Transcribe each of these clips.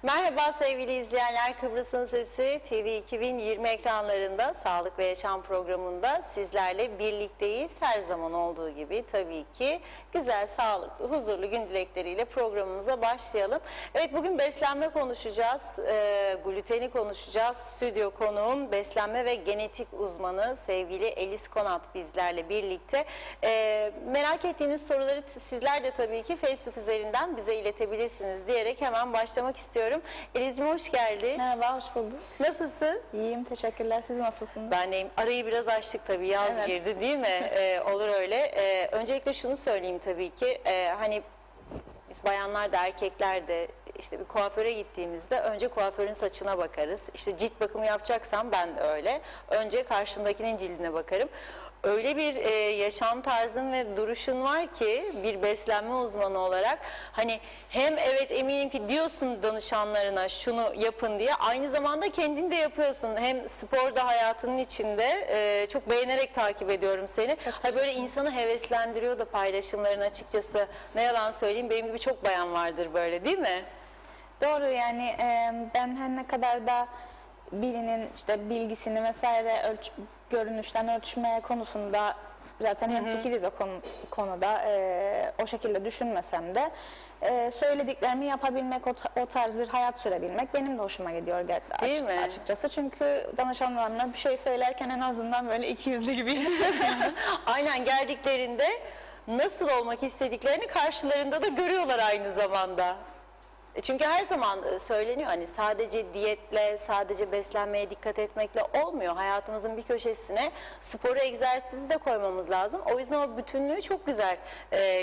Merhaba sevgili izleyenler, Kıbrıs'ın Sesi TV 2020 ekranlarında Sağlık ve Yaşam programında sizlerle birlikteyiz. Her zaman olduğu gibi tabii ki güzel, sağlıklı, huzurlu gün dilekleriyle programımıza başlayalım. Evet, bugün beslenme konuşacağız, gluteni konuşacağız. Stüdyo konuğum beslenme ve genetik uzmanı sevgili Elis Konat bizlerle birlikte. Merak ettiğiniz soruları sizler de tabii ki Facebook üzerinden bize iletebilirsiniz diyerek hemen başlamak istiyorum. Elis'cim hoş geldin. Merhaba, hoş bulduk. Nasılsın? İyiyim, teşekkürler. Siz nasılsınız? Ben deyim. Arayı biraz açtık tabii, yaz Evet. girdi değil mi? Olur öyle. Öncelikle şunu söyleyeyim tabii ki. Hani biz bayanlar da erkekler de işte bir kuaföre gittiğimizde önce kuaförün saçına bakarız. İşte cilt bakımı yapacaksam ben de öyle. Önce karşımdakinin cildine bakarım. Öyle bir yaşam tarzın ve duruşun var ki bir beslenme uzmanı olarak hani hem evet eminim ki diyorsun danışanlarına şunu yapın diye, aynı zamanda kendin de yapıyorsun. Hem sporda hayatının içinde çok beğenerek takip ediyorum seni. Ha, böyle insanı heveslendiriyor da paylaşımların, açıkçası. Ne yalan söyleyeyim, benim gibi çok bayan vardır böyle, değil mi? Doğru, yani ben her ne kadar da birinin işte bilgisini vesaire görünüşten ölçmeye konusunda zaten hemfikiriz o konuda, o şekilde düşünmesem de söylediklerimi yapabilmek, o tarz bir hayat sürebilmek benim de hoşuma gidiyor açıkçası. Çünkü danışanlarımla bir şey söylerken en azından böyle ikiyüzlü gibi hissediyorum. Aynen, geldiklerinde nasıl olmak istediklerini karşılarında da görüyorlar aynı zamanda. Çünkü her zaman söyleniyor, hani sadece diyetle, sadece beslenmeye dikkat etmekle olmuyor. Hayatımızın bir köşesine sporu, egzersizi de koymamız lazım. O yüzden o bütünlüğü çok güzel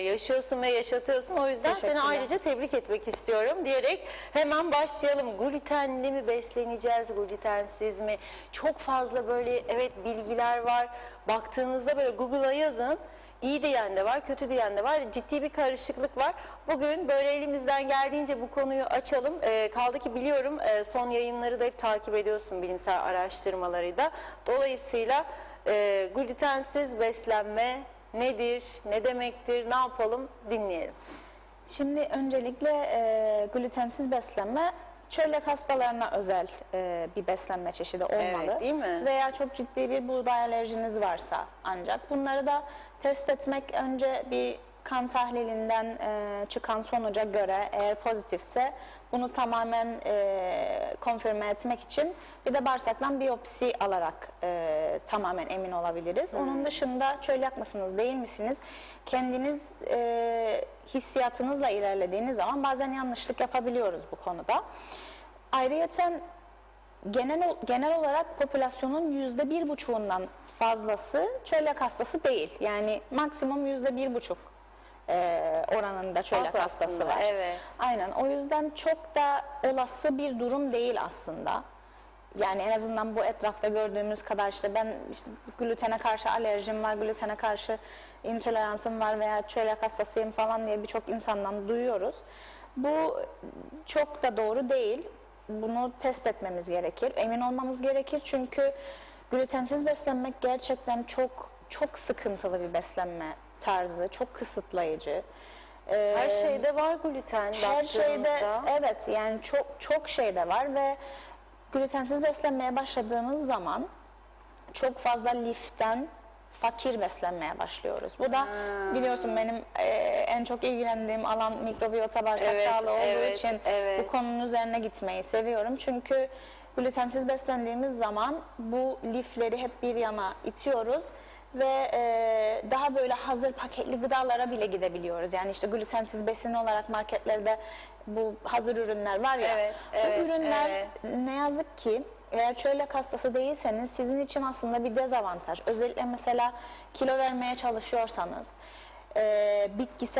yaşıyorsun ve yaşatıyorsun. O yüzden seni ayrıca tebrik etmek istiyorum diyerek hemen başlayalım. Glutenli mi besleneceğiz, glutensiz mi? Çok fazla böyle bilgiler var. Baktığınızda böyle Google'a yazın. İyi diyen de var, kötü diyen de var. Ciddi bir karışıklık var. Bugün böyle elimizden geldiğince bu konuyu açalım. Kaldı ki biliyorum son yayınları da hep takip ediyorsun, bilimsel araştırmaları da. Dolayısıyla glutensiz beslenme nedir, ne demektir, ne yapalım, dinleyelim. Şimdi öncelikle glutensiz beslenme çölyak hastalarına özel bir beslenme çeşidi olmalı. Evet, değil mi? Veya çok ciddi bir buğday alerjiniz varsa ancak. Bunları da test etmek, önce bir kan tahlilinden çıkan sonuca göre eğer pozitifse bunu tamamen konfirme etmek için bir de bağırsaktan biyopsi alarak tamamen emin olabiliriz. Onun dışında çölyak mısınız, değil misiniz? Kendiniz hissiyatınızla ilerlediğiniz zaman bazen yanlışlık yapabiliyoruz bu konuda. Ayrıyeten genel olarak popülasyonun %1,5'undan fazlası çölyak hastası değil. Yani maksimum %1,5 oranında çölyak hastası var. Evet. Aynen. O yüzden çok da olası bir durum değil aslında. Yani en azından bu etrafta gördüğümüz kadar işte glutene karşı alerjim var, glutene karşı intoleransım var veya çölyak hastasıyım falan diye birçok insandan duyuyoruz. Bu çok da doğru değil. Bunu test etmemiz gerekir, emin olmamız gerekir. Çünkü glutensiz beslenmek gerçekten çok sıkıntılı bir beslenme tarzı, çok kısıtlayıcı. Her şeyde var gluten. Her şeyde, evet, yani çok şeyde var ve glutensiz beslenmeye başladığımız zaman çok fazla liften fakir beslenmeye başlıyoruz. Bu da biliyorsun benim en çok ilgilendiğim alan mikrobiyota, bağırsak sağlığı olduğu için bu konunun üzerine gitmeyi seviyorum. Çünkü glutensiz beslendiğimiz zaman bu lifleri hep bir yana itiyoruz ve daha böyle hazır paketli gıdalara bile gidebiliyoruz. Yani işte glutensiz besin olarak marketlerde bu hazır ürünler var ya, bu ürünler ne yazık ki eğer çölyak hastası değilseniz sizin için aslında bir dezavantaj. Özellikle mesela kilo vermeye çalışıyorsanız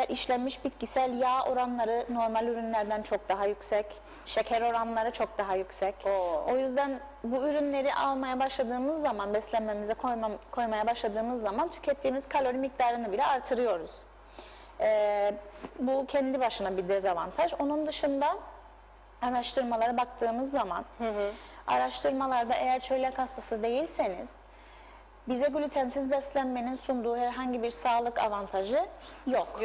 işlenmiş bitkisel yağ oranları normal ürünlerden çok daha yüksek. Şeker oranları çok daha yüksek. O yüzden bu ürünleri almaya başladığımız zaman, beslenmemize koymaya başladığımız zaman tükettiğimiz kalori miktarını bile artırıyoruz. Bu kendi başına bir dezavantaj. Onun dışında araştırmalara baktığımız zaman araştırmalarda eğer çölyak hastası değilseniz bize glutensiz beslenmenin sunduğu herhangi bir sağlık avantajı yok.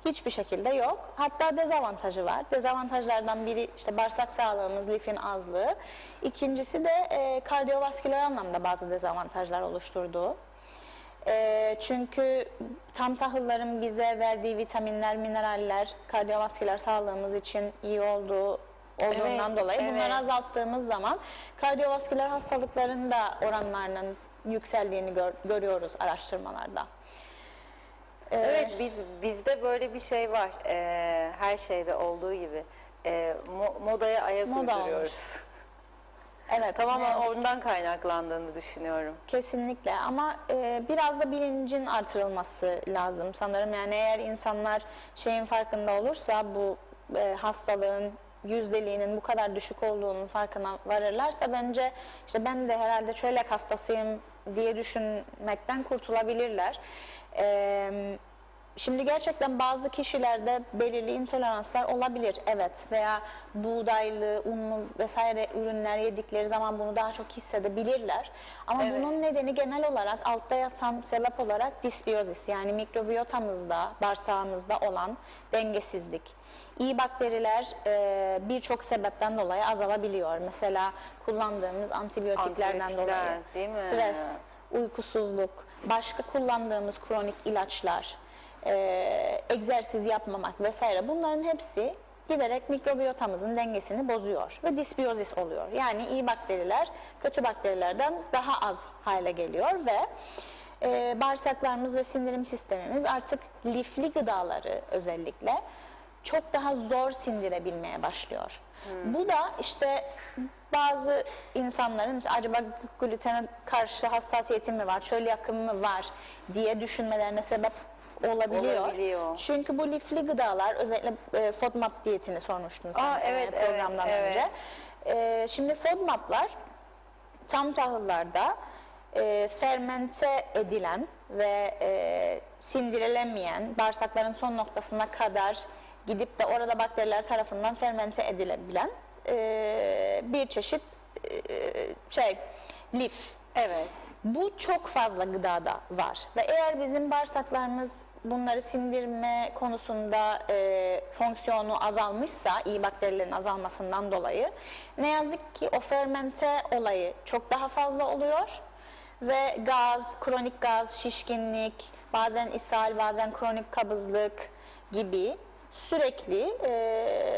Hiçbir şekilde yok. Hatta dezavantajı var. Dezavantajlardan biri işte bağırsak sağlığımız, lifin azlığı. İkincisi de kardiyovasküler anlamda bazı dezavantajlar oluşturduğu. Çünkü tam tahılların bize verdiği vitaminler, mineraller kardiyovasküler sağlığımız için iyi olduğundan dolayı bunları azalttığımız zaman kardiyovasküler hastalıkların da oranlarının yükseldiğini görüyoruz araştırmalarda. Evet, bizde böyle bir şey var. Her şeyde olduğu gibi modaya ayak uyduruyoruz. Evet, tamamen ondan kaynaklandığını düşünüyorum. Kesinlikle ama biraz da bilincin artırılması lazım sanırım. Yani eğer insanlar şeyin farkında olursa, bu hastalığın yüzdeliğinin bu kadar düşük olduğunun farkına varırlarsa, bence işte ben de herhalde çölyak hastasıyım diye düşünmekten kurtulabilirler. Şimdi gerçekten bazı kişilerde belirli intoleranslar olabilir, evet, veya buğdaylı, unlu vesaire ürünler yedikleri zaman bunu daha çok hissedebilirler. Ama bunun nedeni genel olarak altta yatan sebep olarak disbiyozis, yani mikrobiyotamızda, bağırsağımızda olan dengesizlik. İyi bakteriler birçok sebepten dolayı azalabiliyor. Mesela kullandığımız antibiyotiklerden dolayı, değil mi? Stres, uykusuzluk, başka kullandığımız kronik ilaçlar, egzersiz yapmamak vesaire, bunların hepsi giderek mikrobiyotamızın dengesini bozuyor ve disbiyozis oluyor. Yani iyi bakteriler kötü bakterilerden daha az hale geliyor ve bağırsaklarımız ve sindirim sistemimiz artık lifli gıdaları özellikle çok daha zor sindirebilmeye başlıyor. Bu da işte bazı insanların işte acaba glutene karşı hassasiyetim mi var, çölyakım mı var diye düşünmelerine sebep olabiliyor. Çünkü bu lifli gıdalar, özellikle FODMAP diyetini sormuştun sen programdan önce. Şimdi FODMAP'lar tam tahıllarda fermente edilen ve sindirilemeyen, bağırsakların son noktasına kadar gidip de orada bakteriler tarafından fermente edilebilen bir çeşit lif. Evet. Bu çok fazla gıdada var ve eğer bizim bağırsaklarımız bunları sindirme konusunda fonksiyonu azalmışsa, iyi bakterilerin azalmasından dolayı, ne yazık ki o fermente olayı çok daha fazla oluyor ve gaz, kronik gaz, şişkinlik, bazen ishal, bazen kronik kabızlık gibi sürekli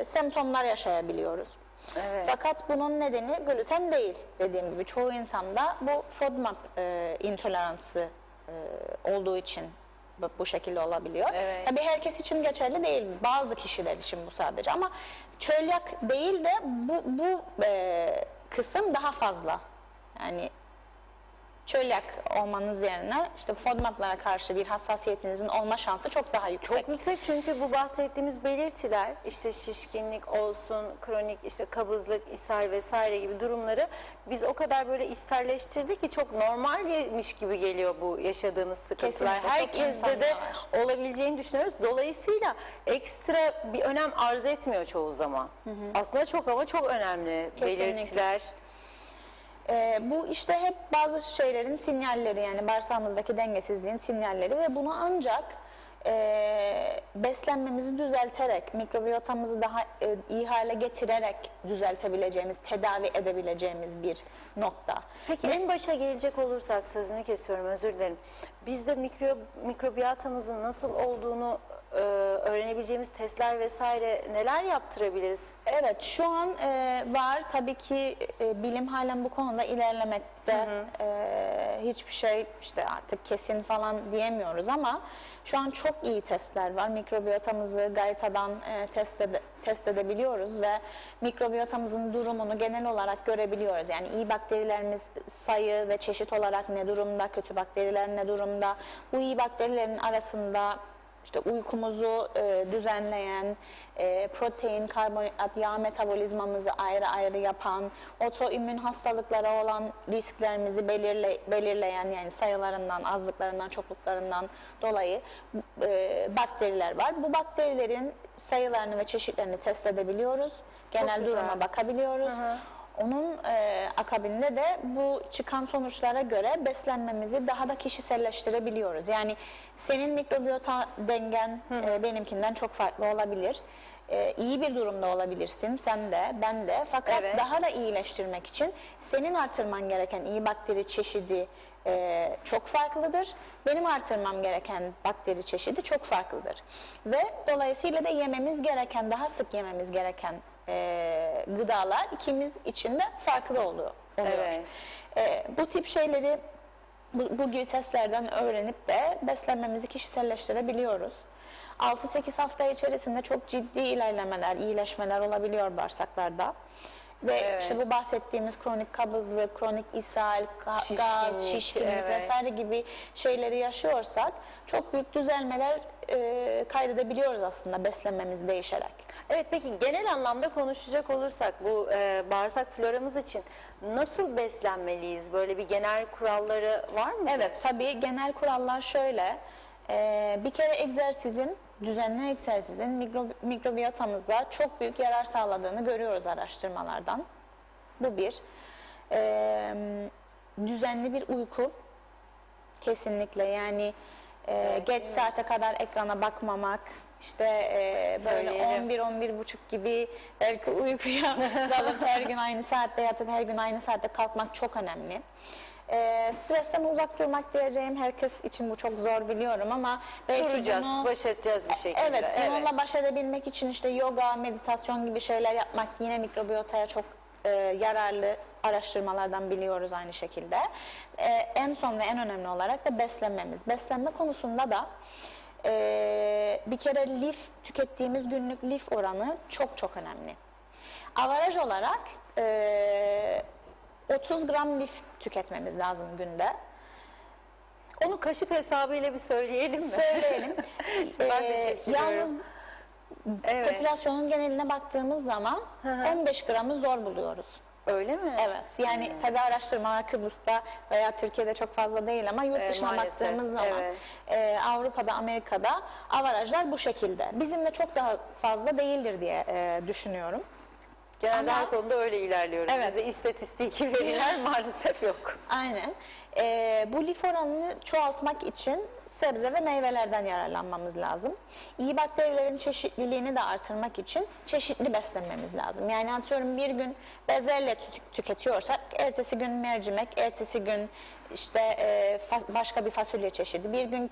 semptomlar yaşayabiliyoruz. Evet. Fakat bunun nedeni gluten değil, dediğim gibi çoğu insanda bu FODMAP intoleransı olduğu için bu şekilde olabiliyor. Evet. Tabii herkes için geçerli değil, bazı kişiler için bu sadece, ama çölyak değil de bu kısım daha fazla. Yani çölyak olmanız yerine işte FODMAP'lara karşı bir hassasiyetinizin olma şansı çok daha yüksek. Çok yüksek, çünkü bu bahsettiğimiz belirtiler, işte şişkinlik olsun, kronik işte kabızlık, ishal vesaire gibi durumları biz o kadar böyle isterleştirdik ki çok normalmiş gibi geliyor bu yaşadığımız sıkıntılar. Kesinlikle, herkeste de olabileceğini düşünüyoruz. Dolayısıyla ekstra bir önem arz etmiyor çoğu zaman. Aslında çok ama çok önemli belirtiler. Bu işte hep bazı şeylerin sinyalleri, yani bağırsağımızdaki dengesizliğin sinyalleri ve bunu ancak beslenmemizi düzelterek, mikrobiyotamızı daha iyi hale getirerek düzeltebileceğimiz, tedavi edebileceğimiz bir nokta. Peki en başa gelecek olursak, sözünü kesiyorum, özür dilerim. Bizde mikrobiyotamızın nasıl olduğunu öğrenebileceğimiz testler vesaire neler yaptırabiliriz? Evet, şu an var. Tabii ki bilim halen bu konuda ilerlemekte. Hiçbir şey işte artık kesin falan diyemiyoruz ama şu an çok iyi testler var. Mikrobiyotamızı GAITA'dan test edebiliyoruz ve mikrobiyotamızın durumunu genel olarak görebiliyoruz. Yani iyi bakterilerimiz sayı ve çeşit olarak ne durumda, kötü bakteriler ne durumda. Bu iyi bakterilerin arasında İşte uykumuzu düzenleyen, protein, karbonhidrat, yağ metabolizmamızı ayrı ayrı yapan, otoimmün hastalıklara olan risklerimizi belirleyen, yani sayılarından, azlıklarından, çokluklarından dolayı bakteriler var. Bu bakterilerin sayılarını ve çeşitlerini test edebiliyoruz. Genel duruma bakabiliyoruz. Onun akabinde de bu çıkan sonuçlara göre beslenmemizi daha da kişiselleştirebiliyoruz. Yani senin mikrobiyota dengen benimkinden çok farklı olabilir. İyi bir durumda olabilirsin, sen de, ben de. Fakat Evet. daha da iyileştirmek için senin artırman gereken iyi bakteri çeşidi çok farklıdır. Benim artırmam gereken bakteri çeşidi çok farklıdır. Ve dolayısıyla da yememiz gereken, daha sık yememiz gereken gıdalar ikimiz için de farklı oluyor. Evet. Bu tip şeyleri bu gibi testlerden öğrenip de beslenmemizi kişiselleştirebiliyoruz. 6-8 hafta içerisinde çok ciddi ilerlemeler, iyileşmeler olabiliyor bağırsaklarda. Ve işte bu bahsettiğimiz kronik kabızlık, kronik ishal, gaz, şişkinlik vesaire gibi şeyleri yaşıyorsak çok büyük düzelmeler kaydedebiliyoruz aslında beslenmemiz değişerek. Evet, peki genel anlamda konuşacak olursak bu bağırsak floramız için nasıl beslenmeliyiz? Böyle bir genel kuralları var mı? Evet, tabii genel kurallar şöyle. Bir kere egzersizin, düzenli egzersizin mikrobiyotamıza çok büyük yarar sağladığını görüyoruz araştırmalardan. Bu bir. Düzenli bir uyku kesinlikle, yani geç saate kadar ekrana bakmamak, işte böyle 11-11.30 gibi belki uykuya dalıp her gün aynı saatte yatıp her gün aynı saatte kalkmak çok önemli. Stresten uzak durmak diyeceğim, herkes için bu çok zor biliyorum ama belki Duracağız, bunu, baş edeceğiz bir şekilde. evet, bununla baş edebilmek için işte yoga, meditasyon gibi şeyler yapmak yine mikrobiyotaya çok yararlı, araştırmalardan biliyoruz aynı şekilde. En son ve en önemli olarak da beslenmemiz. Beslenme konusunda da bir kere lif, tükettiğimiz günlük lif oranı çok çok önemli. Avaraj olarak 30 gram lif tüketmemiz lazım günde. Onu kaşık hesabıyla bir söyleyelim mi? Söyleyelim. Ben de şaşırıyorum. Yalnız popülasyonun geneline baktığımız zaman 15 gramı zor buluyoruz. Öyle mi? Evet, yani tabii araştırmalar Kıbrıs'ta veya Türkiye'de çok fazla değil ama yurt dışına maalesef, baktığımız zaman Avrupa'da, Amerika'da avarajlar bu şekilde. Bizim de çok daha fazla değildir diye düşünüyorum. Genelde Ama- her konuda öyle ilerliyoruz. Evet. Bizde istatistiki veriler maalesef yok. Aynen. Bu lif oranını çoğaltmak için sebze ve meyvelerden yararlanmamız lazım. İyi bakterilerin çeşitliliğini de artırmak için çeşitli beslenmemiz lazım. Yani atıyorum bir gün bezelye tüketiyorsak ertesi gün mercimek, ertesi gün işte başka bir fasulye çeşidi. Bir gün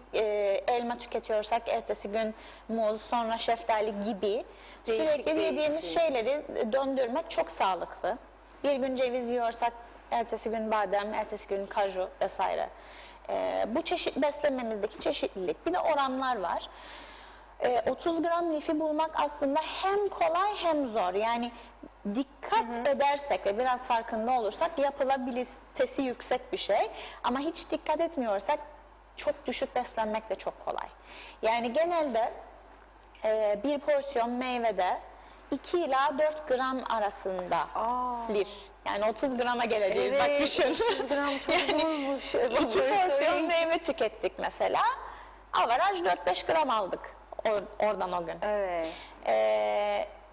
elma tüketiyorsak ertesi gün muz, sonra şeftali gibi sürekli yediğimiz şeyleri döndürmek çok sağlıklı. Bir gün ceviz yiyorsak ertesi gün badem, ertesi gün kaju vesaire. Bu çeşit beslenmemizdeki çeşitlilik. Bir de oranlar var. 30 gram lifi bulmak aslında hem kolay hem zor. Yani dikkat edersek ve biraz farkında olursak yapılabilitesi yüksek bir şey. Ama hiç dikkat etmiyorsak çok düşük beslenmek de çok kolay. Yani genelde bir porsiyon meyvede 2 ila 4 gram arasında lif. Yani 30 grama geleceğiz. Evet, Bak düşün. 30 gram çok zormuş. 2 porsiyon meyve tükettik mesela. Avaraj 4-5 gram aldık oradan o gün. Evet.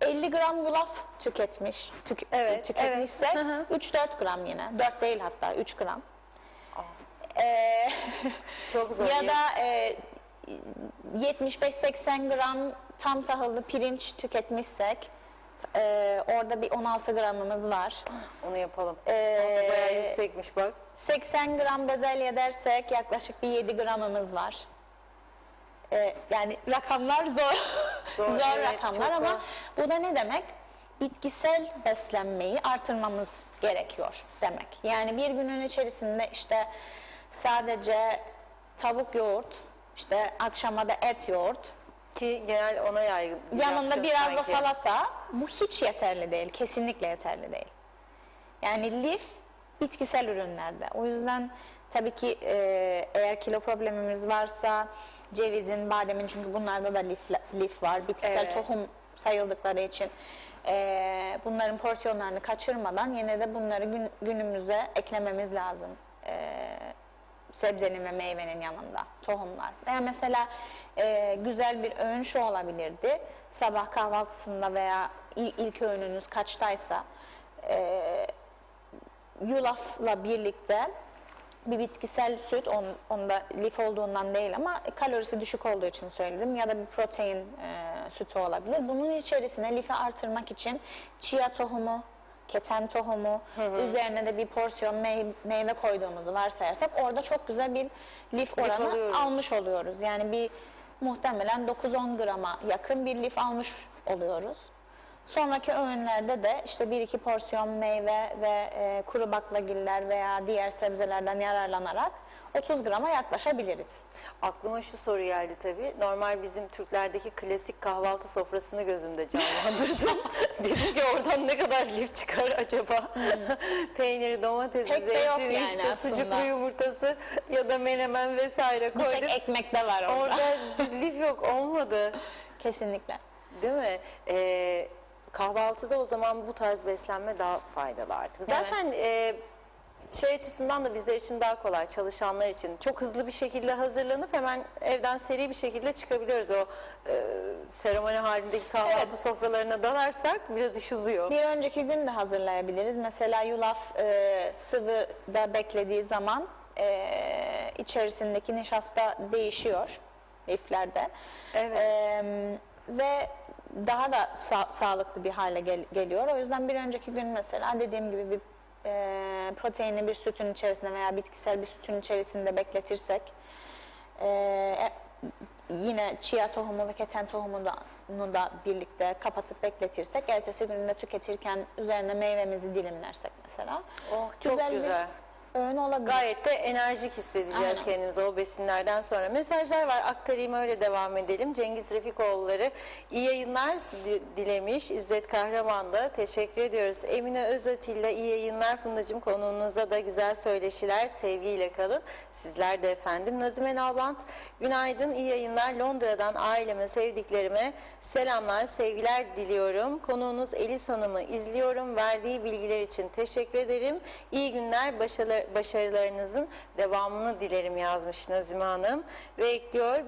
50 gram yulaf tüketmişsek evet. 3-4 gram yine. 4 değil hatta 3 gram. Çok zor. Ya da 75-80 gram tam tahıllı pirinç tüketmişsek orada bir 16 gramımız var. Onu yapalım. Bayağı yüksekmiş bak. 80 gram bezelye dersek yaklaşık bir 7 gramımız var. Yani rakamlar zor. Zor evet, rakamlar çok ama zor. bu da ne demek? Bitkisel beslenmeyi artırmamız gerekiyor demek. Yani bir günün içerisinde işte sadece tavuk yoğurt, işte akşama da et yoğurt, Ki genel ona yaygın. yanında yatkın biraz da sanki. salata, bu hiç yeterli değil. Kesinlikle yeterli değil. Yani lif bitkisel ürünlerde. O yüzden tabii ki eğer kilo problemimiz varsa cevizin, bademin, çünkü bunlarda da lif var. Bitkisel tohum sayıldıkları için bunların porsiyonlarını kaçırmadan yine de bunları günümüze eklememiz lazım. Sebzenin ve meyvenin yanında tohumlar. Veya mesela güzel bir öğün şu olabilirdi. Sabah kahvaltısında veya ilk öğününüz kaçtaysa yulafla birlikte bir bitkisel süt, onda lif olduğundan değil ama kalorisi düşük olduğu için söyledim, ya da bir protein sütü olabilir. Bunun içerisine lifi artırmak için chia tohumu, keten tohumu, üzerine de bir porsiyon meyve koyduğumuzu varsayarsak orada çok güzel bir lif oranı alıyoruz. almış oluyoruz. Yani bir muhtemelen 9-10 grama yakın bir lif almış oluyoruz. Sonraki öğünlerde de işte 1-2 porsiyon meyve ve kuru baklagiller veya diğer sebzelerden yararlanarak 30 grama yaklaşabiliriz. Aklıma şu soru geldi tabii. Normal bizim Türklerdeki klasik kahvaltı sofrasını gözümde canlandırdım. Dedim ki oradan ne kadar lif çıkar acaba? Peyniri, domatesi, Pek de yok zeytini, yani işte aslında. sucuklu yumurtası ya da menemen vesaire Bir koyduk. tek ekmek de var orada. Orada lif yok, olmadı. Kesinlikle. Değil mi? Kahvaltıda o zaman bu tarz beslenme daha faydalı artık. Zaten şey açısından da bizler için daha kolay, çalışanlar için. Çok hızlı bir şekilde hazırlanıp hemen evden seri bir şekilde çıkabiliyoruz. O seremoni halindeki kahvaltı sofralarına dalarsak biraz iş uzuyor. Bir önceki gün de hazırlayabiliriz. Mesela yulaf sıvıda beklediği zaman içerisindeki nişasta değişiyor liflerde. Evet. Ve daha da sağlıklı bir hale geliyor. O yüzden bir önceki gün mesela dediğim gibi bir proteinli bir sütün içerisinde veya bitkisel bir sütün içerisinde bekletirsek, yine chia tohumu ve keten tohumunu da birlikte kapatıp bekletirsek, ertesi gününde tüketirken üzerine meyvemizi dilimlersek mesela, Oh, çok güzel. bir öğün olabilir. Gayet de enerjik hissedeceğiz kendimizi o besinlerden sonra. Mesajlar var, aktarayım, öyle devam edelim. Cengiz Refikoğulları iyi yayınlar dilemiş. İzzet Kahraman da teşekkür ediyoruz. Emine Özatilla iyi yayınlar. Fundacığım, konuğunuza da güzel söyleşiler, sevgiyle kalın. Sizler de efendim. Nazime Nalbant, günaydın, iyi yayınlar. Londra'dan aileme, sevdiklerime selamlar, sevgiler diliyorum. Konuğunuz Elis Hanım'ı izliyorum. Verdiği bilgiler için teşekkür ederim. İyi günler, başarılarınızın devamını dilerim yazmış Nazime Hanım. Ve ekliyor,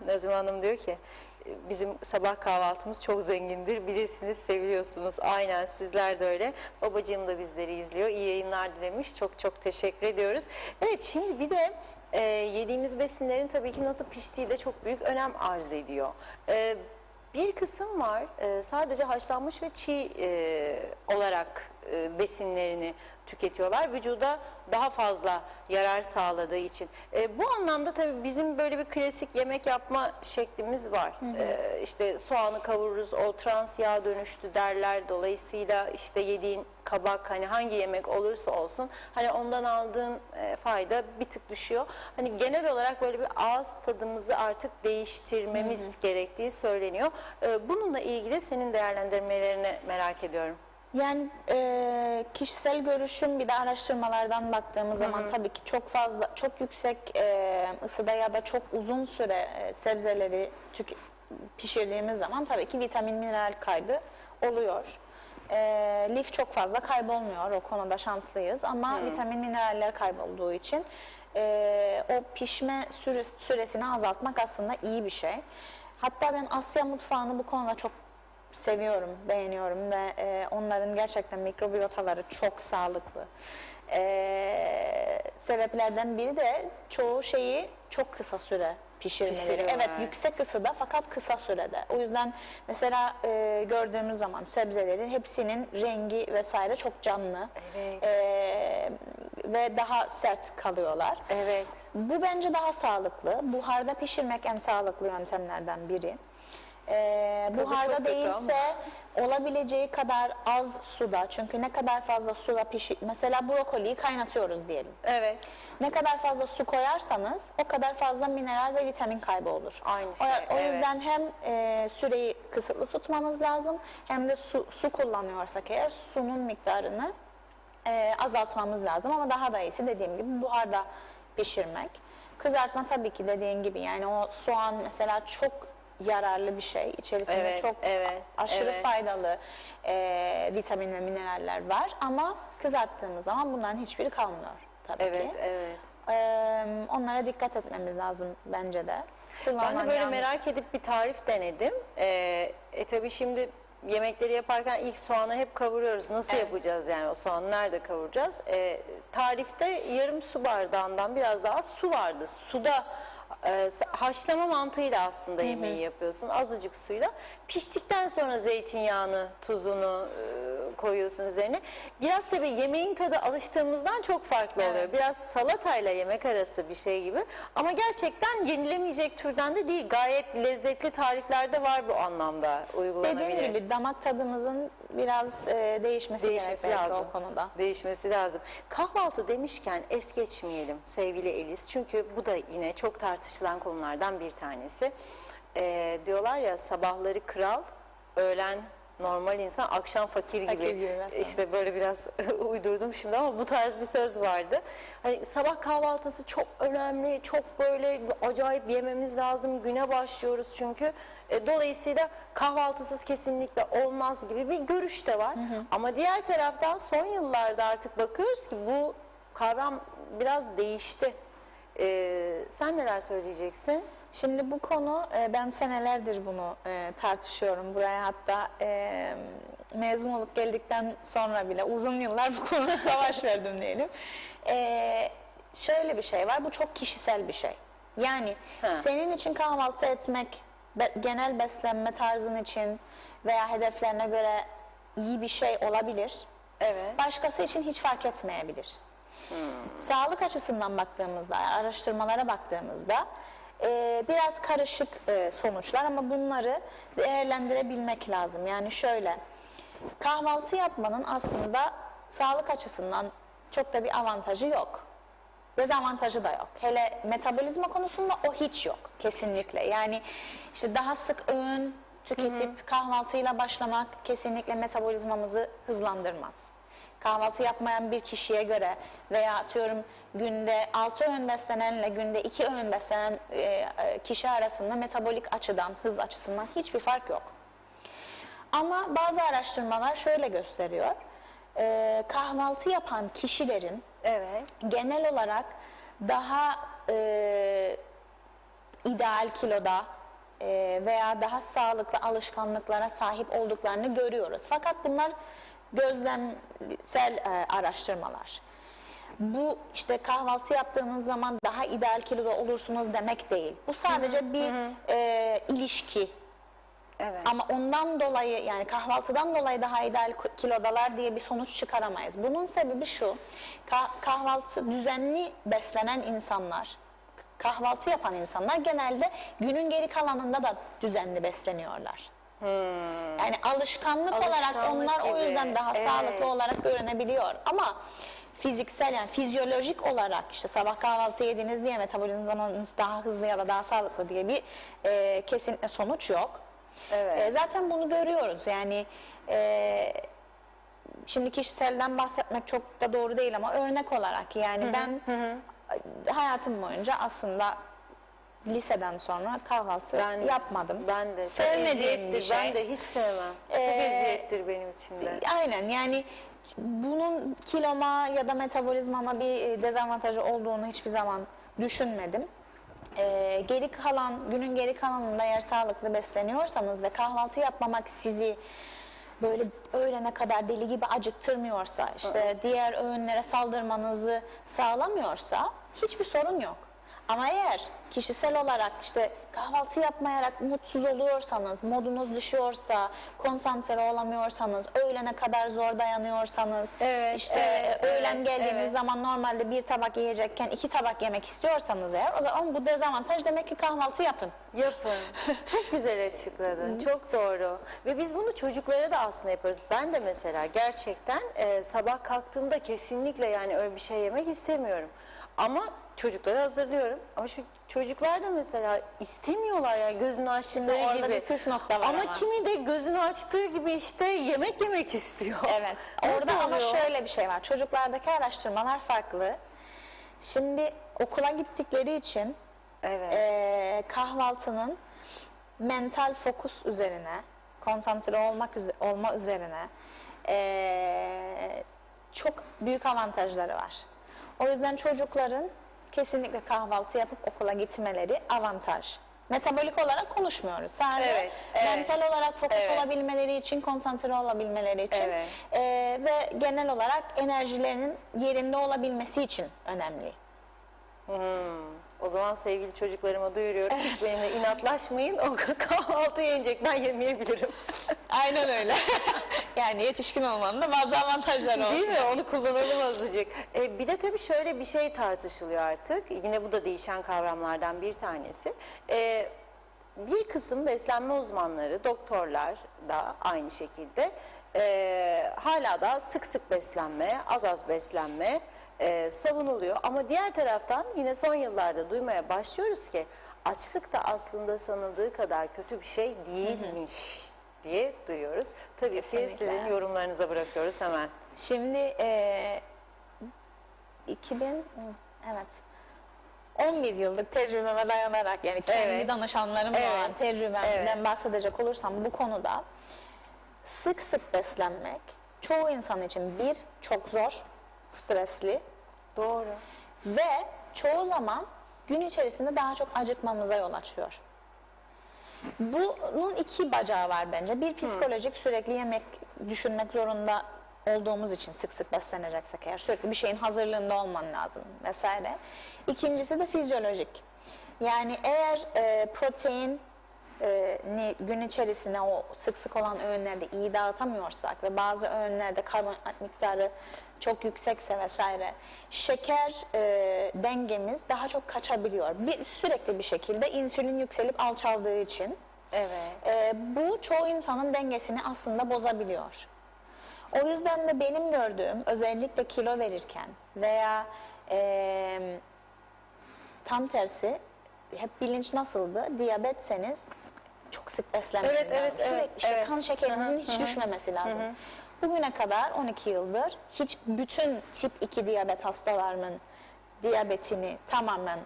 Nazime Hanım diyor ki, bizim sabah kahvaltımız çok zengindir, bilirsiniz, seviliyorsunuz. Aynen, sizler de öyle. Babacığım da bizleri izliyor. İyi yayınlar dilemiş. Çok çok teşekkür ediyoruz. Evet, şimdi bir de yediğimiz besinlerin tabii ki nasıl piştiği de çok büyük önem arz ediyor. Bir kısım var, sadece haşlanmış ve çiğ olarak besinlerini tüketiyorlar. Vücuda daha fazla yarar sağladığı için. Bu anlamda tabii bizim böyle bir klasik yemek yapma şeklimiz var. İşte soğanı kavururuz, o trans yağ dönüştü derler. Dolayısıyla işte yediğin kabak, hani hangi yemek olursa olsun, hani ondan aldığın fayda bir tık düşüyor. Hani genel olarak böyle bir ağız tadımızı artık değiştirmemiz gerektiği söyleniyor. Bununla ilgili senin değerlendirmelerini merak ediyorum. Yani kişisel görüşüm, bir de araştırmalardan baktığımız zaman tabii ki çok fazla, çok yüksek ısıda ya da çok uzun süre sebzeleri pişirdiğimiz zaman tabii ki vitamin, mineral kaybı oluyor. Lif çok fazla kaybolmuyor, o konuda şanslıyız ama vitamin, mineraller kaybolduğu için o pişme süresini azaltmak aslında iyi bir şey. Hatta ben Asya mutfağını bu konuda çok seviyorum, beğeniyorum ve onların gerçekten mikrobiyotaları çok sağlıklı. Sebeplerden biri de çoğu şeyi çok kısa süre pişirmeleri. Evet, yüksek ısıda fakat kısa sürede. O yüzden mesela gördüğümüz zaman sebzelerin hepsinin rengi vesaire çok canlı. Evet. Ve daha sert kalıyorlar. Evet. Bu bence daha sağlıklı. Buharda pişirmek en sağlıklı yöntemlerden biri. Buharda değilse olabileceği kadar az suda, çünkü ne kadar fazla suda mesela brokoliyi kaynatıyoruz diyelim. Evet. Ne kadar fazla su koyarsanız o kadar fazla mineral ve vitamin kaybı olur. Aynı şey. O yüzden hem süreyi kısıtlı tutmamız lazım, hem de su kullanıyorsak eğer sunun miktarını azaltmamız lazım, ama daha da iyisi dediğim gibi buharda pişirmek. Kızartma tabii ki dediğin gibi, yani o soğan mesela çok yararlı bir şey. İçerisinde çok aşırı faydalı vitamin ve mineraller var, ama kızarttığımız zaman bunların hiçbiri kalmıyor tabii ki. Onlara dikkat etmemiz lazım bence de. Ben de böyle merak edip bir tarif denedim. Tabii şimdi yemekleri yaparken ilk soğanı hep kavuruyoruz. Nasıl Evet. yapacağız yani, o soğanı nerede kavuracağız? Tarifte yarım su bardağından biraz daha su vardı. Suda haşlama mantığıyla aslında yemeği yapıyorsun. Azıcık suyla. Piştikten sonra zeytinyağını, tuzunu koyuyorsun üzerine. Biraz tabii yemeğin tadı alıştığımızdan çok farklı oluyor. Biraz salatayla yemek arası bir şey gibi. Ama gerçekten yenilemeyecek türden de değil. Gayet lezzetli tariflerde var bu anlamda uygulanabilir. Dediğim gibi damak tadımızın biraz değişmesi Değişmesi gerek lazım. o konuda. Değişmesi lazım. Kahvaltı demişken es geçmeyelim sevgili Elis. Çünkü bu da yine çok tartışılan konulardan bir tanesi. Diyorlar ya, sabahları kral, öğlen normal insan, akşam fakir gibi. Fakir gibi mesela. İşte böyle biraz uydurdum şimdi ama bu tarz bir söz vardı. Hani sabah kahvaltısı çok önemli, çok böyle acayip yememiz lazım. Güne başlıyoruz çünkü. Dolayısıyla kahvaltısız kesinlikle olmaz gibi bir görüş de var. Ama diğer taraftan son yıllarda artık bakıyoruz ki bu kavram biraz değişti. Sen neler söyleyeceksin? Şimdi bu konu ben senelerdir bunu tartışıyorum. Buraya hatta mezun olup geldikten sonra bile uzun yıllar bu konuda savaş verdim diyelim. Şöyle bir şey var, bu çok kişisel bir şey. Yani senin için kahvaltı etmek genel beslenme tarzın için veya hedeflerine göre iyi bir şey olabilir. Evet. Başkası için hiç fark etmeyebilir. Sağlık açısından baktığımızda, araştırmalara baktığımızda biraz karışık sonuçlar ama bunları değerlendirebilmek lazım. Yani şöyle, kahvaltı yapmanın aslında sağlık açısından çok da bir avantajı yok. Dezavantajı da yok. Hele metabolizma konusunda o hiç yok kesinlikle. Yani işte daha sık öğün tüketip kahvaltıyla başlamak kesinlikle metabolizmamızı hızlandırmaz. Kahvaltı yapmayan bir kişiye göre veya atıyorum günde 6 öğün beslenenle günde 2 öğün beslenen kişi arasında metabolik açıdan, hız açısından hiçbir fark yok. Ama bazı araştırmalar şöyle gösteriyor. Kahvaltı yapan kişilerin Evet. genel olarak daha ideal kiloda veya daha sağlıklı alışkanlıklara sahip olduklarını görüyoruz. Fakat bunlar gözlemsel araştırmalar. Bu işte kahvaltı yaptığınız zaman daha ideal kiloda olursunuz demek değil. Bu sadece bir ilişki. Evet. Ama ondan dolayı, yani kahvaltıdan dolayı daha ideal kilodalar diye bir sonuç çıkaramayız. Bunun sebebi şu: kahvaltı, düzenli beslenen insanlar, kahvaltı yapan insanlar genelde günün geri kalanında da düzenli besleniyorlar. Yani alışkanlık olarak onlar o gibi. yüzden daha Evet. sağlıklı olarak görünebiliyor. Ama fiziksel, yani fizyolojik olarak işte sabah kahvaltı yediniz diye metabolizmanız daha hızlı ya da daha sağlıklı diye bir kesinlikle sonuç yok. Evet. Zaten bunu görüyoruz. Yani şimdi kişiselden bahsetmek çok da doğru değil ama örnek olarak yani ben hayatım boyunca aslında liseden sonra kahvaltı yapmadım. Ben de. Sevmediğim bir şey. Ben de hiç sevmem. Çok eziyettir benim için de. Aynen, yani bunun kiloma ya da metabolizmama bir dezavantajı olduğunu hiçbir zaman düşünmedim. Geri kalan, günün geri kalanında eğer sağlıklı besleniyorsanız ve kahvaltı yapmamak sizi böyle öğlene kadar deli gibi acıktırmıyorsa, işte diğer öğünlere saldırmanızı sağlamıyorsa hiçbir sorun yok. Ama eğer kişisel olarak işte kahvaltı yapmayarak mutsuz oluyorsanız, modunuz düşüyorsa, konsantre olamıyorsanız, öğlene kadar zor dayanıyorsanız, öğlen geldiğiniz zaman normalde bir tabak yiyecekken 2 tabak yemek istiyorsanız eğer, o zaman bu dezavantaj, demek ki kahvaltı yapın. Yapın. Çok güzel açıkladın. Çok doğru. Ve biz bunu çocuklara da aslında yapıyoruz. Ben de mesela gerçekten sabah kalktığımda kesinlikle yani öyle bir şey yemek istemiyorum. Ama çocukları hazırlıyorum. Ama şu çocuklar da mesela istemiyorlar ya, gözünü açtıkları Orada gibi. bir püf nokta var ama. Kimi de gözünü açtığı gibi işte yemek istiyor. Evet. Nasıl Orada ama oluyor? şöyle bir şey var. Çocuklardaki araştırmalar farklı. Şimdi okula gittikleri için kahvaltının mental fokus üzerine, konsantre olma üzerine çok büyük avantajları var. O yüzden çocukların kesinlikle kahvaltı yapıp okula gitmeleri avantaj. Metabolik olarak konuşmuyoruz. Sadece Evet, evet. mental olarak fokus Evet. olabilmeleri için, konsantre olabilmeleri için Evet. Ve genel olarak enerjilerinin yerinde olabilmesi için önemli. O zaman sevgili çocuklarıma duyuruyorum. Hiç benimle inatlaşmayın. O kahvaltı yenecek. Ben yemeyebilirim. Aynen öyle. Yani yetişkin olmanın da bazı avantajları olsun. Değil mi? Onu kullanalım azıcık. Bir de tabii şöyle bir şey tartışılıyor artık. Yine bu da değişen kavramlardan bir tanesi. Bir kısım beslenme uzmanları, doktorlar da aynı şekilde hala da sık sık beslenme, az az beslenme savunuluyor. Ama diğer taraftan yine son yıllarda duymaya başlıyoruz ki açlık da aslında sanıldığı kadar kötü bir şey değilmiş diye duyuyoruz. Tabii Kesinlikle. ki sizin yorumlarınıza bırakıyoruz hemen. Şimdi evet 11 yıllık tecrübeme dayanarak, yani kendi Evet. danışanlarımla Evet. olan tecrübemden Evet. bahsedecek olursam bu konuda sık sık beslenmek çoğu insan için çok zor, stresli Doğru. ve çoğu zaman gün içerisinde daha çok acıkmamıza yol açıyor. Bunun iki bacağı var bence. Bir, psikolojik, sürekli yemek düşünmek zorunda olduğumuz için sık sık besleneceksek eğer, sürekli bir şeyin hazırlığında olman lazım vesaire. İkincisi de fizyolojik. Yani eğer protein gün içerisine o sık sık olan öğünlerde iyi dağıtamıyorsak ve bazı öğünlerde karbonhidrat miktarı çok yüksekse vesaire, şeker dengemiz daha çok kaçabiliyor. Sürekli bir şekilde insülin yükselip alçaldığı için Evet. bu çoğu insanın dengesini aslında bozabiliyor. O yüzden de benim gördüğüm, özellikle kilo verirken veya tam tersi, hep bilinç nasıldı? Diyabetseniz çok sık beslenmeniz Evet, lazım. evet, Sürekli evet, işte evet. kan şekerinizin hiç düşmemesi lazım. Bugüne kadar 12 yıldır hiç bütün tip 2 diyabet hastalarının diyabetini tamamen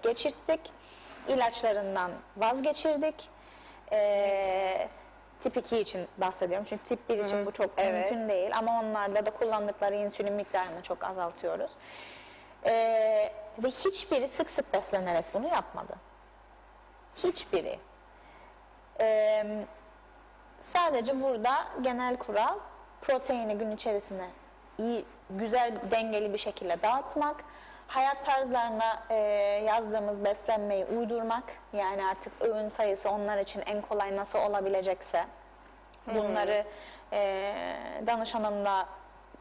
geçirttik. İlaçlarından vazgeçirdik. Tip 2 için bahsediyorum. Çünkü tip 1 için bu çok Evet. mümkün değil. Ama onlarda da kullandıkları insülin miktarını çok azaltıyoruz. Ve hiçbiri sık sık beslenerek bunu yapmadı. Hiçbiri. Sadece burada genel kural, proteini gün içerisine iyi, güzel, dengeli bir şekilde dağıtmak, hayat tarzlarına yazdığımız beslenmeyi uydurmak, yani artık öğün sayısı onlar için en kolay nasıl olabilecekse bunları danışanımla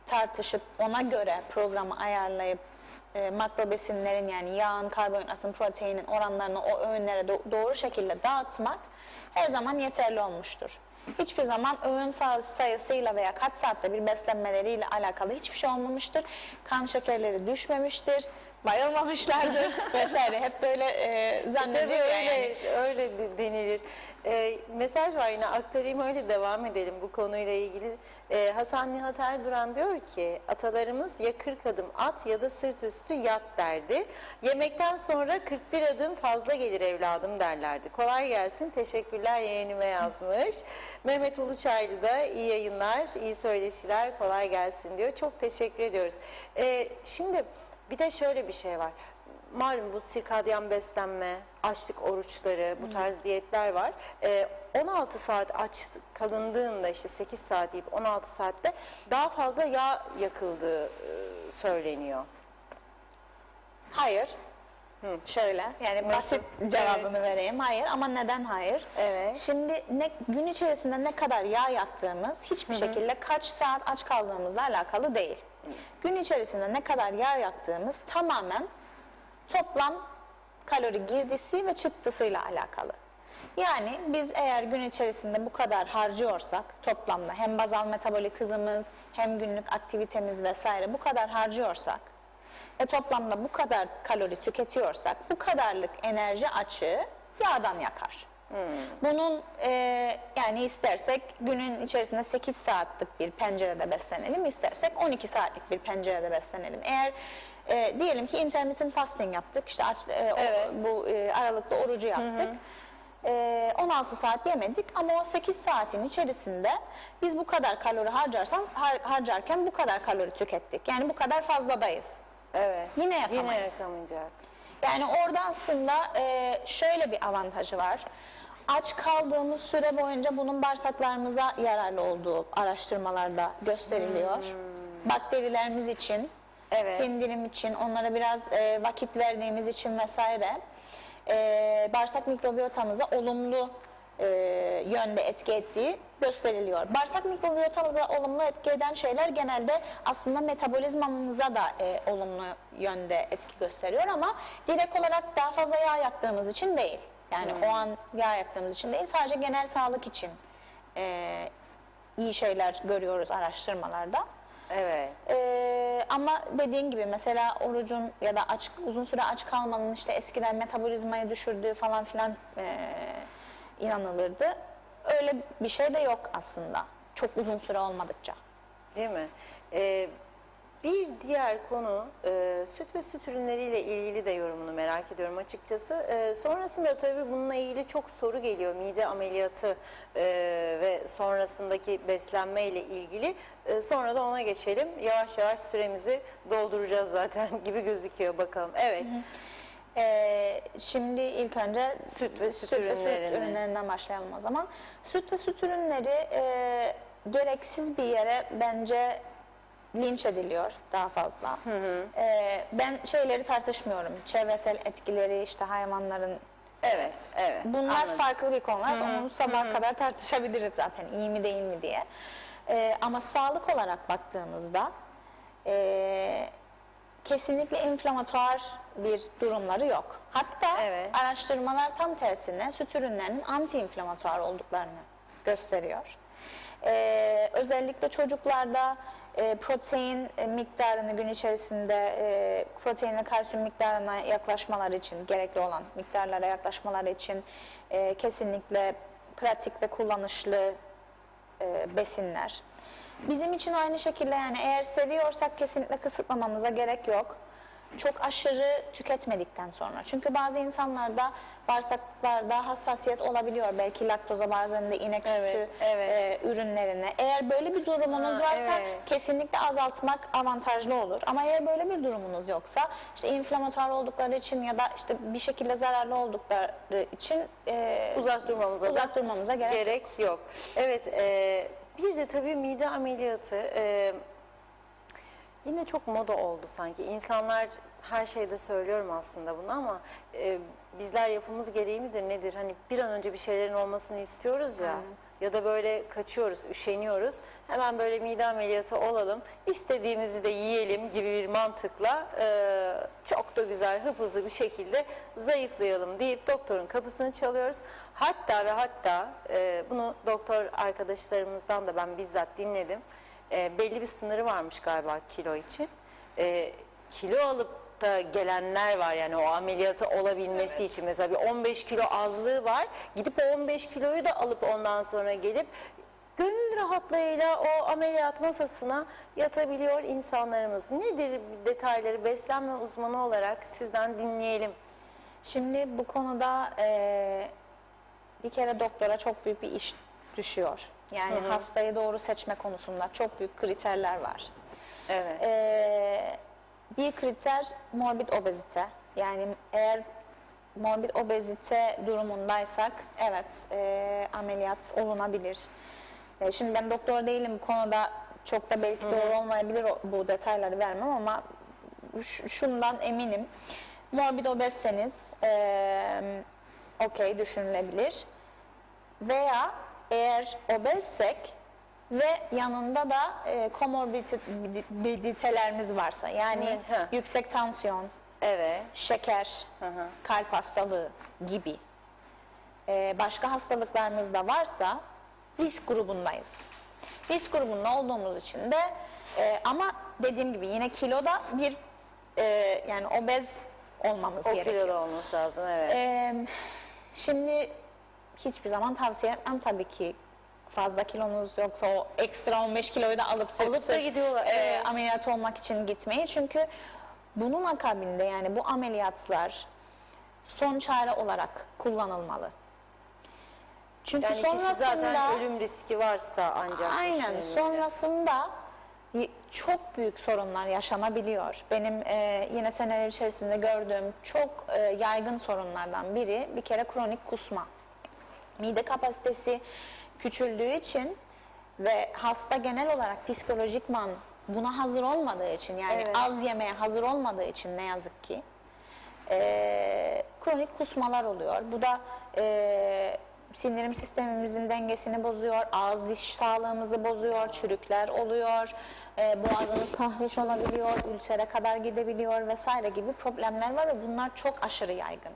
tartışıp ona göre programı ayarlayıp makro besinlerin, yani yağın, karbonhidratın, proteinin oranlarını o öğünlere doğru şekilde dağıtmak her zaman yeterli olmuştur. Hiçbir zaman öğün sayısıyla veya kaç saatte bir beslenmeleriyle alakalı hiçbir şey olmamıştır. Kan şekerleri düşmemiştir, bayılmamışlardır vesaire. Hep böyle zannediyor. Tabii öyle, yani. öyle denilir. Mesaj var, yine aktarayım, öyle devam edelim bu konuyla ilgili. Hasan Nihat Erduran diyor ki, atalarımız ya 40 adım at ya da sırt üstü yat derdi. Yemekten sonra 41 adım fazla gelir evladım derlerdi. Kolay gelsin, teşekkürler yeğenime yazmış. Mehmet Uluçaylı da iyi yayınlar, iyi söyleşiler, kolay gelsin diyor. Çok teşekkür ediyoruz. Şimdi bir de şöyle bir şey var. Malum bu sirkadyen beslenme, açlık oruçları, bu tarz diyetler var. 16 saat aç kalındığında, işte 8 saat yiyip 16 saatte daha fazla yağ yakıldığı söyleniyor. Hayır. Şöyle, yani basit cevabını vereyim. Hayır, ama neden hayır? Evet. Şimdi gün içerisinde ne kadar yağ yaktığımız hiçbir şekilde kaç saat aç kaldığımızla alakalı değil. Gün içerisinde ne kadar yağ yaktığımız tamamen toplam kalori girdisi ve çıktısıyla alakalı. Yani biz eğer gün içerisinde bu kadar harcıyorsak toplamda, hem bazal metabolik hızımız hem günlük aktivitemiz vesaire bu kadar harcıyorsak toplamda bu kadar kalori tüketiyorsak bu kadarlık enerji açığı yağdan yakar. Bunun yani istersek günün içerisinde 8 saatlik bir pencerede beslenelim, istersek 12 saatlik bir pencerede beslenelim. Eğer diyelim ki intermittent fasting yaptık, işte bu aralıklı orucu yaptık. 16 saat yemedik ama o 8 saatin içerisinde biz bu kadar kalori harcarken bu kadar kalori tükettik. Yani bu kadar fazladayız. Evet. Yine yakamayız. Yine yakamayacak. Yani orada aslında şöyle bir avantajı var. Aç kaldığımız süre boyunca bunun bağırsaklarımıza yararlı olduğu araştırmalarda gösteriliyor. Bakterilerimiz için, Evet. sindirim için, onlara biraz vakit verdiğimiz için vesaire bağırsak mikrobiyotamıza olumlu yönde etki ettiği gösteriliyor. Bağırsak mikrobiyotamıza olumlu etki eden şeyler genelde aslında metabolizmamıza da olumlu yönde etki gösteriyor ama direkt olarak daha fazla yağ yaktığımız için değil. Yani o an yağ yaktığımız için değil, sadece genel sağlık için iyi şeyler görüyoruz araştırmalarda. Evet. Ama dediğin gibi mesela orucun ya da uzun süre aç kalmanın işte eskiden metabolizmayı düşürdüğü falan filan inanılırdı. Öyle bir şey de yok aslında. Çok uzun süre olmadıkça. Değil mi? Bir diğer konu süt ve süt ürünleriyle ilgili de yorumunu merak ediyorum açıkçası. Sonrasında tabii bununla ilgili çok soru geliyor. Mide ameliyatı ve sonrasındaki beslenme ile ilgili. Sonra da ona geçelim. Yavaş yavaş süremizi dolduracağız zaten gibi gözüküyor, bakalım. Evet. Şimdi ilk önce Süt ve süt ürünlerinden başlayalım o zaman. Süt ve süt ürünleri gereksiz bir yere bence linç ediliyor daha fazla. Ben şeyleri tartışmıyorum. Çevresel etkileri, işte hayvanların. Evet, evet. Bunlar Anladım. farklı bir konular. Onu sabaha kadar tartışabiliriz zaten. İyi mi değil mi diye. Ama sağlık olarak baktığımızda kesinlikle inflamatuar bir durumları yok. Hatta Evet. araştırmalar tam tersine süt ürünlerinin anti-inflamatuar olduklarını gösteriyor. Özellikle çocuklarda protein miktarını gün içerisinde protein ve kalsiyum miktarına yaklaşmaları için, gerekli olan miktarlara yaklaşmaları için kesinlikle pratik ve kullanışlı besinler. Bizim için aynı şekilde, yani eğer seviyorsak kesinlikle kısıtlamamıza gerek yok. Çok aşırı tüketmedikten sonra. Çünkü bazı insanlarda bağırsaklarda hassasiyet olabiliyor. Belki laktoza, bazen de inek sütü ürünlerine. Eğer böyle bir durumunuz varsa kesinlikle azaltmak avantajlı olur. Ama eğer böyle bir durumunuz yoksa, işte inflamatuar oldukları için ya da işte bir şekilde zararlı oldukları için uzak durmamıza gerek yok. Evet, bir de tabii mide ameliyatı yine çok moda oldu sanki. İnsanlar, her şeyde söylüyorum aslında bunu ama bizler yapımız gereği midir nedir? Hani bir an önce bir şeylerin olmasını istiyoruz ya. Ya da böyle kaçıyoruz, üşeniyoruz. Hemen böyle mide ameliyatı olalım, istediğimizi de yiyelim gibi bir mantıkla çok da güzel, hızlı bir şekilde zayıflayalım deyip doktorun kapısını çalıyoruz. Hatta ve hatta bunu doktor arkadaşlarımızdan da ben bizzat dinledim. Belli bir sınırı varmış galiba kilo için. Kilo alıp da gelenler var, yani o ameliyatı olabilmesi için. Mesela bir 15 kilo azlığı var. Gidip o 15 kiloyu da alıp ondan sonra gelip gönül rahatlığıyla o ameliyat masasına yatabiliyor insanlarımız. Nedir detayları, beslenme uzmanı olarak sizden dinleyelim. Şimdi bu konuda bir kere doktora çok büyük bir iş düşüyor. Yani hastayı doğru seçme konusunda çok büyük kriterler var. Evet. Bir kriter morbid obezite. Yani eğer morbid obezite durumundaysak evet ameliyat olunabilir. Şimdi ben doktor değilim, bu konuda çok da belki doğru olmayabilir bu detayları vermem ama şundan eminim. Morbid obezseniz okey, düşünülebilir. Veya eğer obezsek ve yanında da komorbiditelerimiz varsa, yani yüksek tansiyon, şeker, kalp hastalığı gibi başka hastalıklarımız da varsa risk grubundayız. Risk grubunda olduğumuz için de ama dediğim gibi yine kiloda bir yani obez olmamız gerekiyor. O kiloda olması lazım, evet. Şimdi hiçbir zaman tavsiye etmem tabii ki. Fazla kilonuz yoksa o ekstra 15 kiloyu da alıp da gidiyorlar. Ameliyat olmak için gitmeyi. Çünkü bunun akabinde, yani bu ameliyatlar son çare olarak kullanılmalı. Çünkü Yani sonrasında kişi zaten ölüm riski varsa ancak aynen düşünülmeli. sonrasında çok büyük sorunlar yaşanabiliyor. Benim yine seneler içerisinde gördüğüm çok yaygın sorunlardan biri bir kere kronik kusma. Mide kapasitesi küçüldüğü için ve hasta genel olarak psikolojikman buna hazır olmadığı için, yani Evet. az yemeye hazır olmadığı için ne yazık ki kronik kusmalar oluyor. Bu da sindirim sistemimizin dengesini bozuyor, ağız diş sağlığımızı bozuyor, çürükler oluyor, boğazımız tahriş olabiliyor, ülsere kadar gidebiliyor vesaire gibi problemler var ve bunlar çok aşırı yaygın.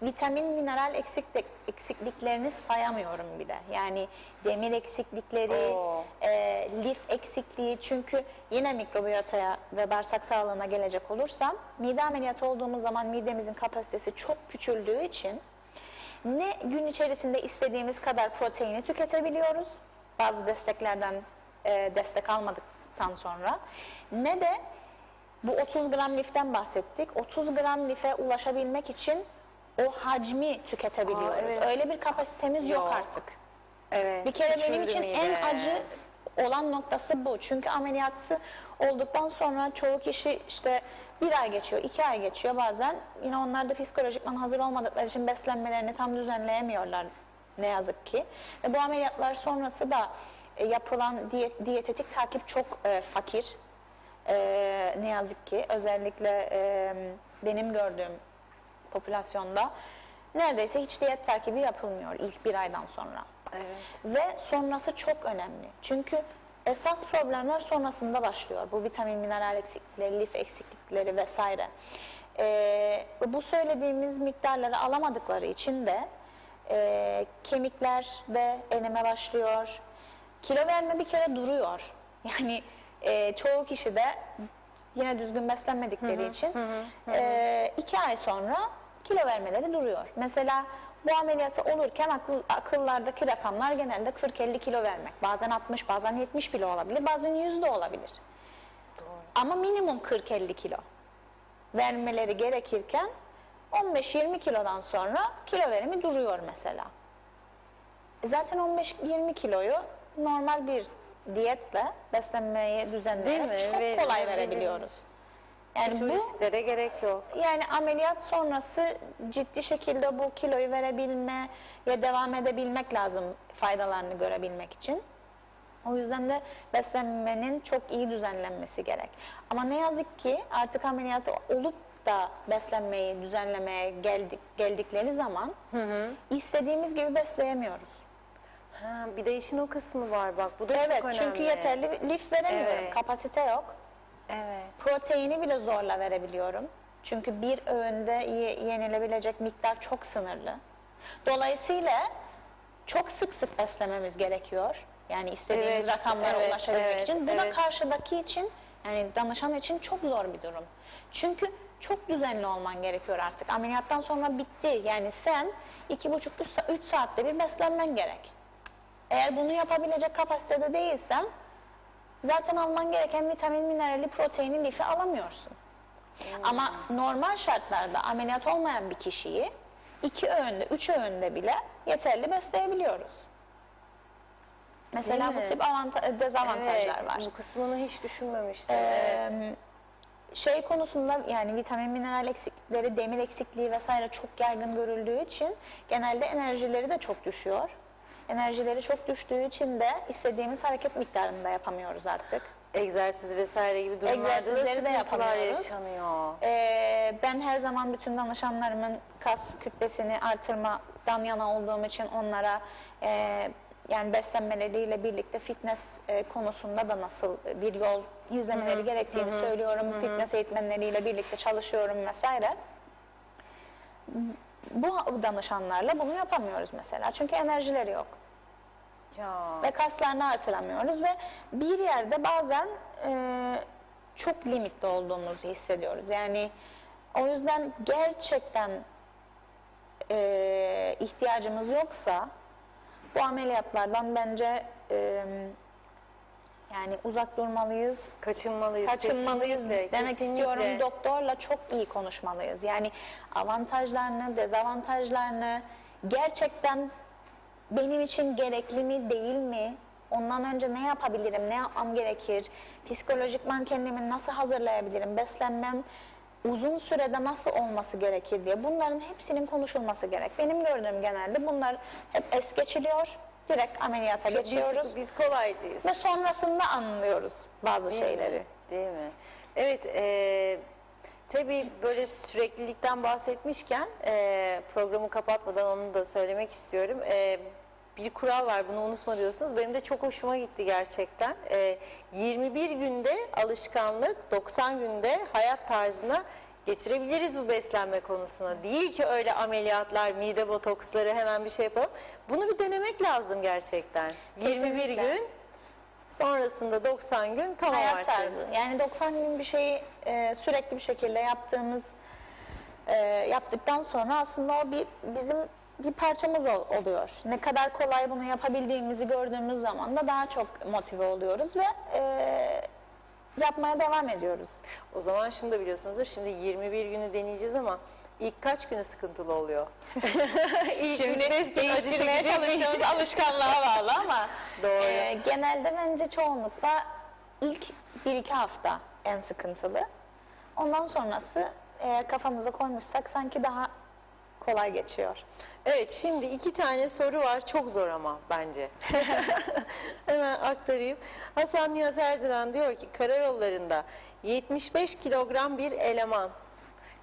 Vitamin, mineral eksikliklerini sayamıyorum bile. Yani demir eksiklikleri, lif eksikliği, çünkü yine mikrobiyotaya ve bağırsak sağlığına gelecek olursam, mide ameliyatı olduğumuz zaman midemizin kapasitesi çok küçüldüğü için ne gün içerisinde istediğimiz kadar proteini tüketebiliyoruz, bazı desteklerden destek almadıktan sonra, ne de bu 30 gram liften bahsettik. 30 gram life ulaşabilmek için o hacmi tüketebiliyoruz. Evet. Öyle bir kapasitemiz yok Yok. artık. Evet. Bir kere benim küçüldü için mide. en acı olan noktası bu. Çünkü ameliyatı olduktan sonra çoğu kişi işte 1 ay geçiyor, 2 ay geçiyor bazen. Yine onlar da psikolojikman hazır olmadıkları için beslenmelerini tam düzenleyemiyorlar ne yazık ki. Ve bu ameliyatlar sonrası da yapılan diyetetik takip çok fakir. Ne yazık ki özellikle benim gördüğüm popülasyonda neredeyse hiç diyet takibi yapılmıyor ilk 1 aydan sonra. Evet. Ve sonrası çok önemli. Çünkü esas problemler sonrasında başlıyor. Bu vitamin, mineral eksiklikleri, lif eksiklikleri vesaire. Bu söylediğimiz miktarları alamadıkları için de kemikler de erime başlıyor. Kilo verme bir kere duruyor. Yani çoğu kişi de yine düzgün beslenmedikleri için 2 ay sonra kilo vermeleri duruyor. Mesela bu ameliyatı olurken akıllardaki rakamlar genelde 40-50 kilo vermek. Bazen 60, bazen 70 kilo olabilir, bazen 100 de olabilir. Doğru. Ama minimum 40-50 kilo vermeleri gerekirken 15-20 kilodan sonra kilo verimi duruyor mesela. Zaten 15-20 kiloyu normal bir diyetle beslenmeyi Değil mi? düzenleyerek çok kolay verebiliyoruz. Yani Hiç bu risklere gerek yok. yani ameliyat sonrası ciddi şekilde bu kiloyu verebilmeye devam edebilmek lazım faydalarını görebilmek için. O yüzden de beslenmenin çok iyi düzenlenmesi gerek. Ama ne yazık ki artık ameliyatı olup da beslenmeyi düzenlemeye geldikleri zaman istediğimiz gibi besleyemiyoruz. Ha, bir de işin o kısmı var bak. Bu da Evet, çok önemli. çünkü yeterli lif veremiyorum, Evet. kapasite yok. Evet. Proteini bile zorla verebiliyorum. Çünkü bir öğünde yenilebilecek miktar çok sınırlı. Dolayısıyla çok sık sık beslememiz gerekiyor. Yani istediğimiz Evet, rakamlara evet, ulaşabilmek evet, için. Bu da evet. karşıdaki için, yani danışan için çok zor bir durum. Çünkü çok düzenli olman gerekiyor artık. Ameliyattan sonra bitti. Yani sen 2,5-3 saatte bir beslenmen gerek. Eğer bunu yapabilecek kapasitede değilsen zaten alman gereken vitamin, minerali, proteini, lifi alamıyorsun. Ama normal şartlarda ameliyat olmayan bir kişiyi 2 öğünde, 3 öğünde bile yeterli besleyebiliyoruz. Mesela Değil bu mi? tip dezavantajlar Evet, var. bu kısmını hiç düşünmemiştim. Ee, Evet. Şey konusunda, yani vitamin, mineral eksiklikleri, demir eksikliği vesaire çok yaygın görüldüğü için genelde enerjileri de çok düşüyor. Enerjileri çok düştüğü için de istediğimiz hareket miktarını da yapamıyoruz artık. Egzersiz vesaire gibi durumlarda da Egzersizleri de sıkıntılar yapamıyoruz. yaşanıyor. Ben her zaman bütün danışanlarımın kas kütlesini artırmadan yana olduğum için onlara yani beslenmeleriyle birlikte fitness konusunda da nasıl bir yol izlemeleri gerektiğini söylüyorum. Fitness eğitmenleriyle birlikte çalışıyorum vesaire. Bu danışanlarla bunu yapamıyoruz mesela. Çünkü enerjileri yok. Ya. Ve kaslarını artıramıyoruz ve bir yerde bazen çok limitli olduğumuzu hissediyoruz. Yani o yüzden gerçekten ihtiyacımız yoksa bu ameliyatlardan bence yani uzak durmalıyız. Kaçınmalıyız. Kaçınmalıyız Kesinlikle, demek kesinlikle. istiyorum. Doktorla çok iyi konuşmalıyız. Yani avantajlarını, dezavantajlarını, gerçekten benim için gerekli mi değil mi ondan önce ne yapabilirim, ne yapmam gerekir, psikolojikman kendimi nasıl hazırlayabilirim, beslenmem uzun sürede nasıl olması gerekir diye bunların hepsinin konuşulması gerek. Benim gördüğüm genelde bunlar hep es geçiliyor, direkt ameliyata geçiyoruz Biz kolaycıyız. ve sonrasında anlıyoruz bazı Değil şeyleri. mi? Değil mi? Evet, tabii böyle süreklilikten bahsetmişken programı kapatmadan onu da söylemek istiyorum. Bir kural var, bunu unutma diyorsunuz. Benim de çok hoşuma gitti gerçekten. 21 günde alışkanlık, 90 günde hayat tarzına getirebiliriz bu beslenme konusuna. Değil ki öyle ameliyatlar, mide botoksları hemen bir şey yapalım. Bunu bir denemek lazım gerçekten. 21 Kesinlikle. gün sonrasında 90 gün tamam Hayat artık. tarzı. Yani 90 gün bir şeyi sürekli bir şekilde yaptıktan sonra aslında o bizim bir parçamız oluyor. Ne kadar kolay bunu yapabildiğimizi gördüğümüz zaman da daha çok motive oluyoruz ve yapmaya devam ediyoruz. O zaman şunu da biliyorsunuzdur. Şimdi 21 günü deneyeceğiz ama ilk kaç günü sıkıntılı oluyor? İlk 3-5 gün acı değiştirmeye çekecek miyiz? çalıştığımız alışkanlığa bağlı ama Doğru. genelde bence çoğunlukla ilk 1-2 hafta en sıkıntılı. Ondan sonrası eğer kafamıza koymuşsak sanki daha kolay geçiyor. Evet, şimdi 2 tane soru var. Çok zor ama bence. Hemen aktarayım. Hasan Nihat Erduran diyor ki karayollarında 75 kilogram bir eleman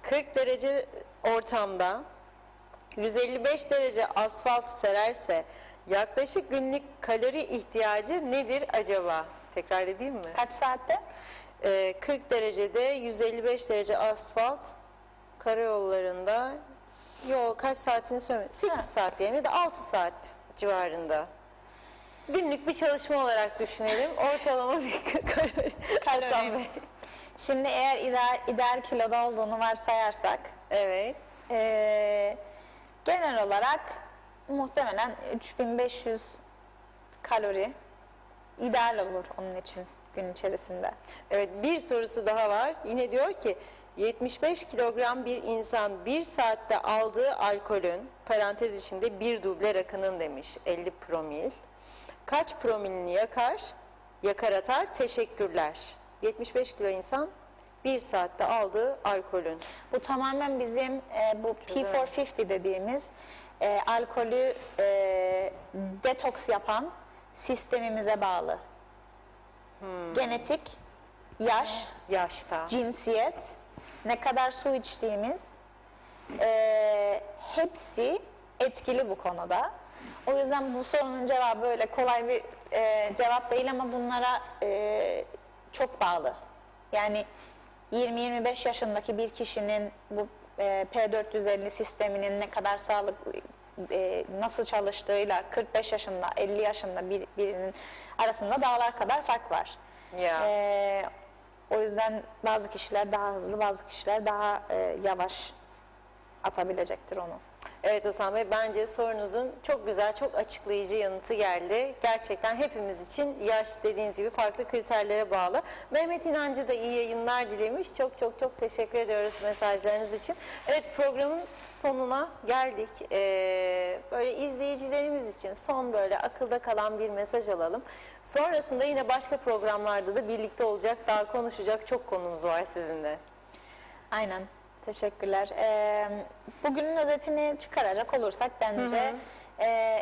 40 derece ortamda 155 derece asfalt sererse yaklaşık günlük kalori ihtiyacı nedir acaba? Tekrar edeyim mi? Kaç saatte? 40 derecede 155 derece asfalt karayollarında kaç saatini söylemiyorum. 8 saat diyelim ya da 6 saat civarında. Günlük bir çalışma olarak düşünelim. Ortalama bir kalori. Hasan Bey. Şimdi eğer ideal kiloda olduğunu varsayarsak Evet. genel olarak muhtemelen 3500 kalori ideal olur onun için gün içerisinde. Evet, bir sorusu daha var. Yine diyor ki 75 kilogram bir insan bir saatte aldığı alkolün parantez içinde bir duble rakının demiş 50 promil. Kaç promilini yakar atar teşekkürler. 75 kilo insan bir saatte aldığı alkolün. Bu tamamen bizim bu P450 dediğimiz alkolü detoks yapan sistemimize bağlı. Genetik, yaş, Yaşta. cinsiyet, ne kadar su içtiğimiz hepsi etkili bu konuda. O yüzden bu sorunun cevabı öyle kolay bir cevap değil ama bunlara çok bağlı. Yani 20-25 yaşındaki bir kişinin bu P450 sisteminin ne kadar sağlıklı nasıl çalıştığıyla 45 yaşında 50 yaşında birinin arasında dağlar kadar fark var. Ya. O yüzden bazı kişiler daha hızlı, bazı kişiler daha yavaş atabilecektir onu. Evet Hasan Bey, bence sorunuzun çok güzel, çok açıklayıcı yanıtı geldi. Gerçekten hepimiz için yaş dediğiniz gibi farklı kriterlere bağlı. Mehmet İnancı da iyi yayınlar dilemiş. Çok çok çok teşekkür ediyoruz mesajlarınız için. Evet, programın sonuna geldik. Böyle izleyicilerimiz için son böyle akılda kalan bir mesaj alalım. Sonrasında yine başka programlarda da birlikte olacak, daha konuşacak çok konumuz var sizinle. Aynen. Teşekkürler. Bugünün özetini çıkaracak olursak bence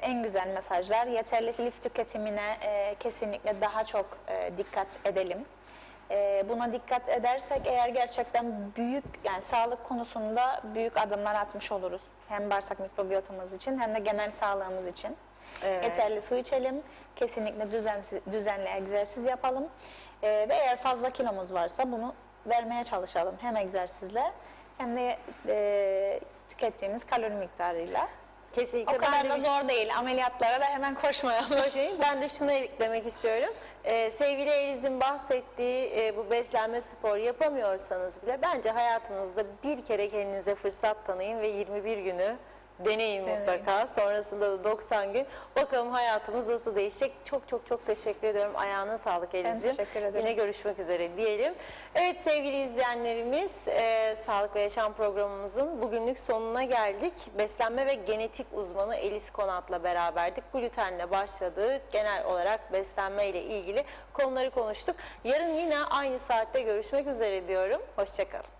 en güzel mesajlar yeterli lif tüketimine kesinlikle daha çok dikkat edelim. Buna dikkat edersek eğer gerçekten büyük yani sağlık konusunda büyük adımlar atmış oluruz. Hem bağırsak mikrobiyotamız için hem de genel sağlığımız için. Evet. Yeterli su içelim. Kesinlikle düzenli egzersiz yapalım. Ve eğer fazla kilomuz varsa bunu vermeye çalışalım. Hem egzersizle hem de tükettiğimiz kalori miktarıyla. Kesinlikle. O kadar Ben de da bir zor değil. Ameliyatlara da hemen koşmayalım. Ben de şunu eklemek istiyorum. Sevgili Eliz'in bahsettiği bu beslenme spor yapamıyorsanız bile bence hayatınızda bir kere kendinize fırsat tanıyın ve 21 günü deneyin mutlaka. Sonrasında da 90 gün. Bakalım hayatımız nasıl değişecek. Çok çok çok teşekkür ediyorum. Ayağına sağlık Elizciğim. teşekkür ederim. Yine görüşmek üzere diyelim. Evet sevgili izleyenlerimiz, Sağlık ve Yaşam programımızın bugünlük sonuna geldik. Beslenme ve genetik uzmanı Elis Konat'la beraberdik. Glutenle başladık. Genel olarak beslenme ile ilgili konuları konuştuk. Yarın yine aynı saatte görüşmek üzere diyorum. Hoşça kalın.